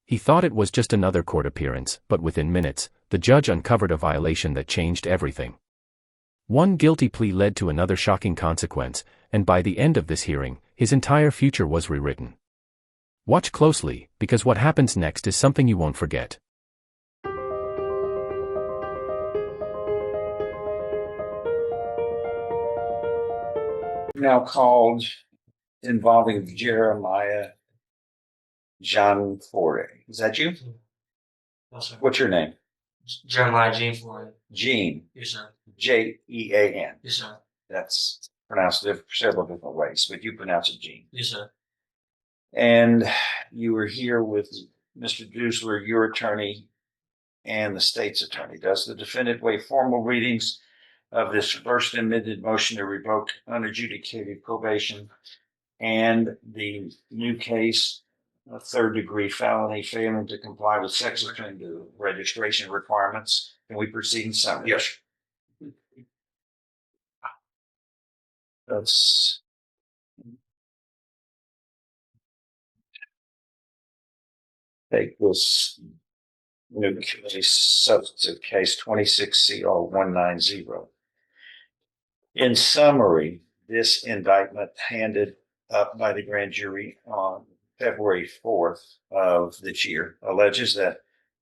He thought it was just another court appearance, but within minutes, the judge uncovered a violation that changed everything. One guilty plea led to another shocking consequence, and by the end of this hearing, his entire future was rewritten. Watch closely, because what happens next is something you won't forget. Now called involving Jeremiah Jean Forde. Is that you? No, sir. What's your name? Jeremiah Jean Forde. Jean. Yes, sir. Jean. Yes, sir. That's pronounced several different ways, but you pronounce it Jean. Yes, sir. And you were here with Mr. Dusler, your attorney, and the state's attorney. Does the defendant waive formal readings of this first amended motion to revoke unadjudicated probation and the new case, a third-degree felony, failing to comply with sex offender registration requirements? Can we proceed in summary? Yes. Let's take this new case, substantive case 26 CR 190. In summary, this indictment handed up by the grand jury on February 4th of this year alleges that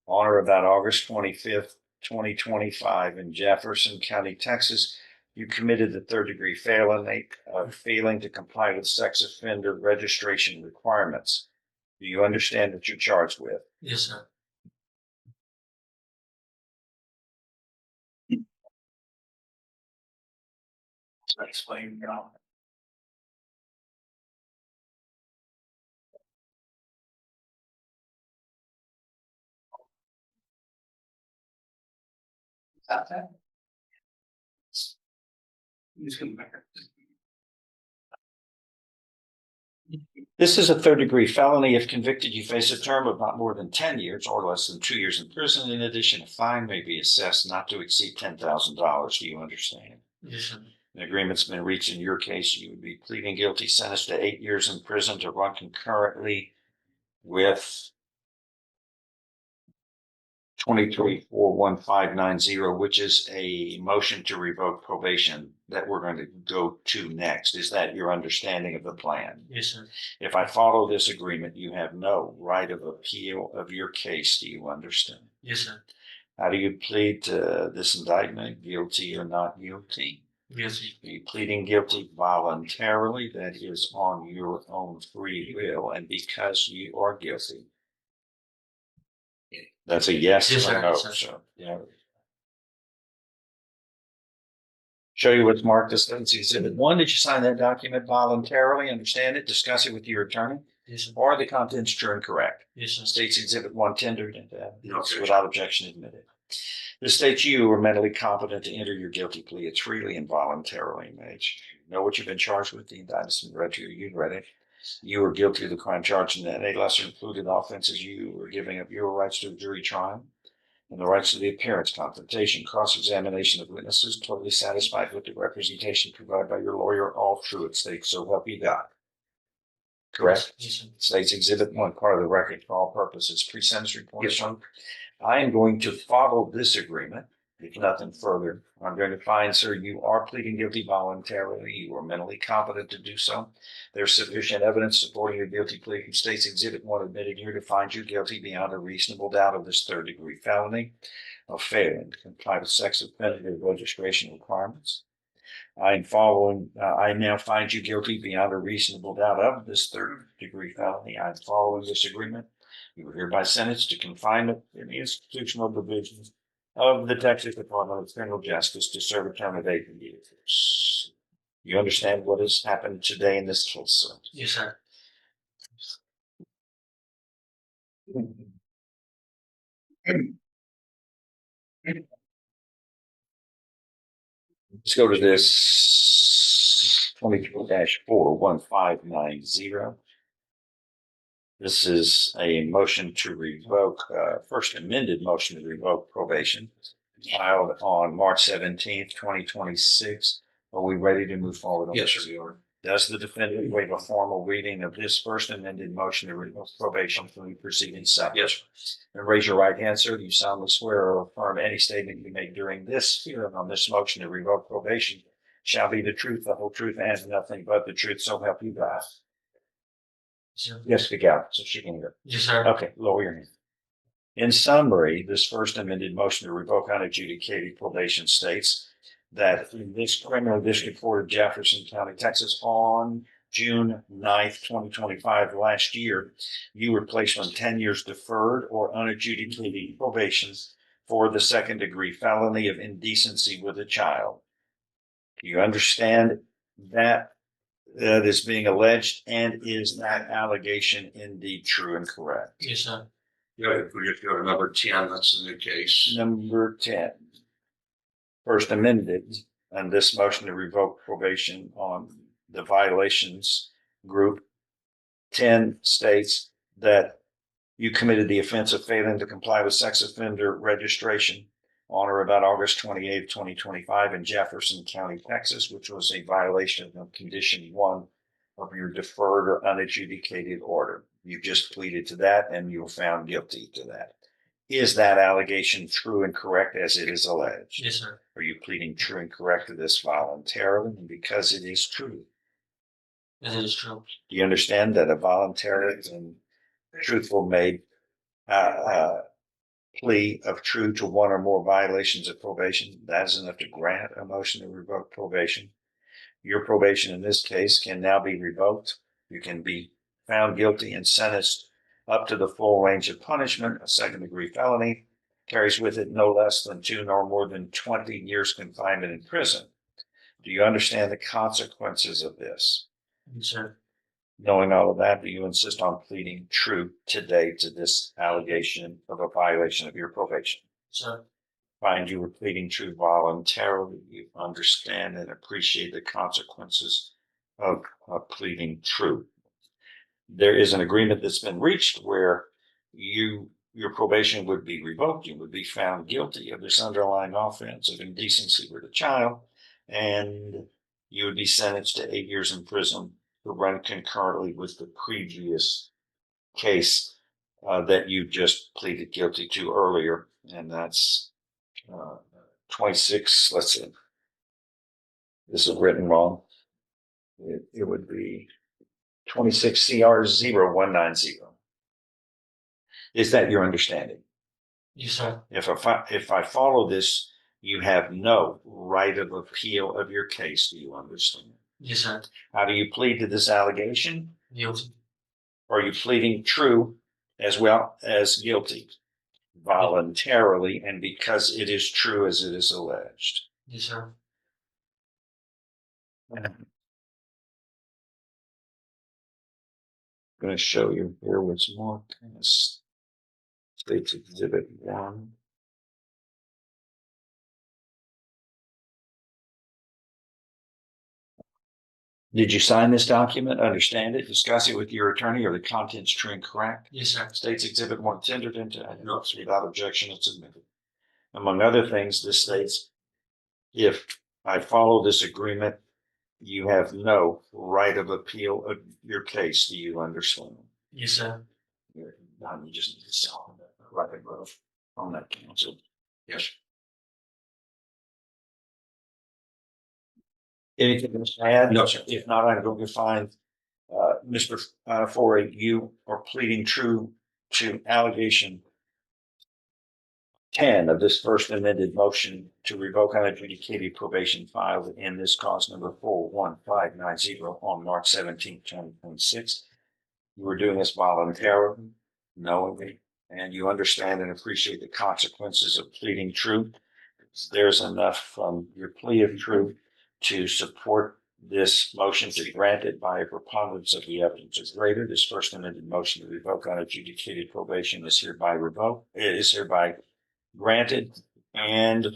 on or about August 25th, 2025 in Jefferson County, Texas, you committed the third-degree felony of failing to comply with sex offender registration requirements. Do you understand what you're charged with? Yes, sir. Explain now. This is a third-degree felony. If convicted, you face a term of not more than 10 years or less than 2 years in prison. In addition, a fine may be assessed not to exceed $10,000. Do you understand? Yes, sir. An agreement's been reached in your case. You would be pleading guilty, sentenced to 8 years in prison to run concurrently with 23-41590, which is a motion to revoke probation that we're going to go to next. Is that your understanding of the plan? Yes, sir. If I follow this agreement, you have no right of appeal of your case. Do you understand? Yes, sir. How do you plead to this indictment? Guilty or not guilty? Guilty. Are you pleading guilty voluntarily? That is on your own free will and because you are guilty. That's a yes, Yes, or sir. no, Yes, sir. sir. Yeah. Show you what's marked as Exhibit 1. Did you sign that document voluntarily? Understand it? Discuss it with your attorney? Yes, sir. Or are the contents true and correct? Yes, sir. States Exhibit 1 tendered and No objection. without objection admitted. This states you are mentally competent to enter your guilty plea. It's freely and voluntarily made. You know what you've been charged with. The indictment's been read to you. You read it. You are guilty of the crime charged in that any lesser included offenses. You are giving up your rights to a jury trial and the rights to the appearance, confrontation, cross-examination of witnesses, totally satisfied with the representation provided by your lawyer, all true at stake, so help you God. Correct? Yes, sir. States Exhibit 1, part of the record for all purposes. Pre-sentence report. Yes, sir. I am going to follow this agreement, if nothing further. I'm going to find, sir, you are pleading guilty voluntarily. You are mentally competent to do so. There's sufficient evidence supporting your guilty plea from States Exhibit 1 admitted here to find you guilty beyond a reasonable doubt of this third-degree felony of failing to comply with sex offender registration requirements. I now find you guilty beyond a reasonable doubt of this third-degree felony. I'm following this agreement. You are hereby sentenced to confinement in the institutional division of the Texas Department of Criminal Justice to serve a term of 8 years. You understand what has happened today in this case, sir? Yes, sir. Let's go to this 22-41590. This is a motion to revoke, first amended motion to revoke probation, filed on March 17th, 2026. Are we ready to move forward on Yes, this? sir. Does the defendant waive a formal reading of this first amended motion to revoke probation from the preceding second? Yes. And raise your right hand, sir. Do you solemnly swear or affirm any statement you make during this hearing on this motion to revoke probation shall be the truth, the whole truth, and nothing but the truth, so help you God? Sir. Yes, speak out so she can hear. Yes, sir. Okay, lower your hand. In summary, this first amended motion to revoke unadjudicated probation states that in this criminal district court of Jefferson County, Texas, on June 9th, 2025, last year, you were placed on 10 years deferred or unadjudicated probation for the second degree felony of indecency with a child. Do you understand that is being alleged, and is that allegation indeed true and correct? Yes, sir. Yeah, if we just go to number 10, that's the new case. Number 10, first amended, and this motion to revoke probation on the violations group 10 states that you committed the offense of failing to comply with sex offender registration on or about August 28th, 2025 in Jefferson County, Texas, which was a violation of condition 1 of your deferred or unadjudicated order. You just pleaded to that and you were found guilty to that. Is that allegation true and correct as it is alleged? Yes, sir. Are you pleading true and correct to this voluntarily and because it is true? Yes, it is true. Do you understand that a voluntary and truthful made plea of true to one or more violations of probation, that is enough to grant a motion to revoke probation? Your probation in this case can now be revoked. You can be found guilty and sentenced up to the full range of punishment. A second degree felony carries with it no less than 2 nor more than 20 years confinement in prison. Do you understand the consequences of this? Yes, sir. Knowing all of that, do you insist on pleading true today to this allegation of a violation of your probation? Sir. Find you were pleading true voluntarily. You understand and appreciate the consequences of pleading true. There is an agreement that's been reached where your probation would be revoked. You would be found guilty of this underlying offense of indecency with a child, and you would be sentenced to 8 years in prison to run concurrently with the previous case that you just pleaded guilty to earlier, and that's 26. Let's see. This is written wrong. It would be 26 CR 0190. Is that your understanding? Yes, sir. If I follow this, you have no right of appeal of your case. Do you understand? Yes, sir. How do you plead to this allegation? Guilty. Are you pleading true as well as guilty? Voluntarily and because it is true as it is alleged. Yes, sir. I'm going to show you here what's more. States Exhibit 1. Did you sign this document, understand it, discuss it with your attorney, or the contents true and correct? Yes, sir. States Exhibit 1 tendered into notes without objection and submitted. Among other things, this states, if I follow this agreement, you have no right of appeal of your case. Do you understand? Yes, sir. You just need to sell the record of on that council. Yes. Anything else to add? No, sir. If not, I'm going to find Mr. Forey, you are pleading true to allegation 10 of this first amended motion to revoke unadjudicated probation filed in this cause number 41590 on March 17, 2026. You were doing this voluntarily, knowingly, and you understand and appreciate the consequences of pleading true. There's enough from your plea of truth to support this motion to grant it by a preponderance of the evidence is greater. This first amended motion to revoke unadjudicated probation is hereby revoked. It is hereby granted. And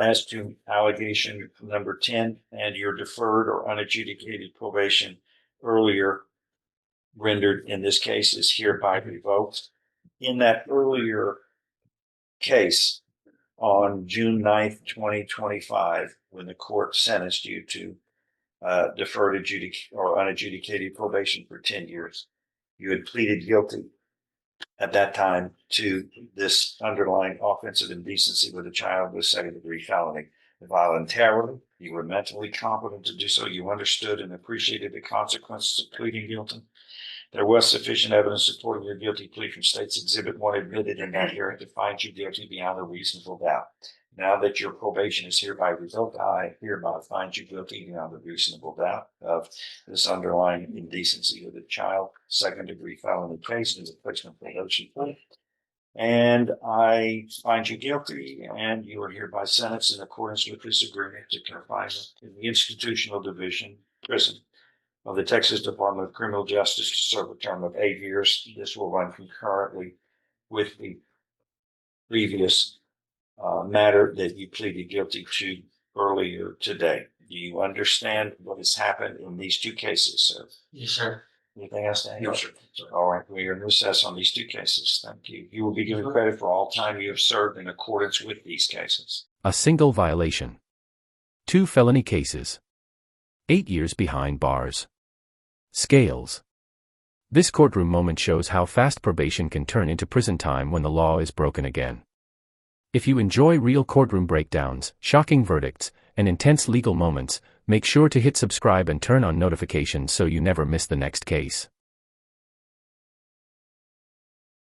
as to allegation number 10 and your deferred or unadjudicated probation earlier rendered in this case is hereby revoked. In that earlier case on June 9th, 2025, when the court sentenced you to deferred or unadjudicated probation for 10 years. You had pleaded guilty at that time to this underlying offense of indecency with a child with second-degree felony. Voluntarily, you were mentally competent to do so. You understood and appreciated the consequences of pleading guilty. There was sufficient evidence supporting your guilty plea from State's Exhibit 1 admitted in that hearing to find you guilty beyond a reasonable doubt. Now that your probation is hereby revoked, I hereby find you guilty beyond a reasonable doubt of this underlying indecency with a child, second-degree felony case as a placement probation plea. And I find you guilty, and you are hereby sentenced in accordance with this agreement to confinement in the Institutional Division Prison of the Texas Department of Criminal Justice to serve a term of 8 years. This will run concurrently with the previous matter that you pleaded guilty to earlier today. Do you understand what has happened in these two cases, sir? Yes, sir. Anything else to add? No, sir. All right, we are in recess on these two cases. Thank you. You will be given credit for all time you have served in accordance with these cases. A single violation. 2 felony cases. 8 years behind bars. Scales. This courtroom moment shows how fast probation can turn into prison time when the law is broken again. If you enjoy real courtroom breakdowns, shocking verdicts, and intense legal moments, make sure to hit subscribe and turn on notifications so you never miss the next case.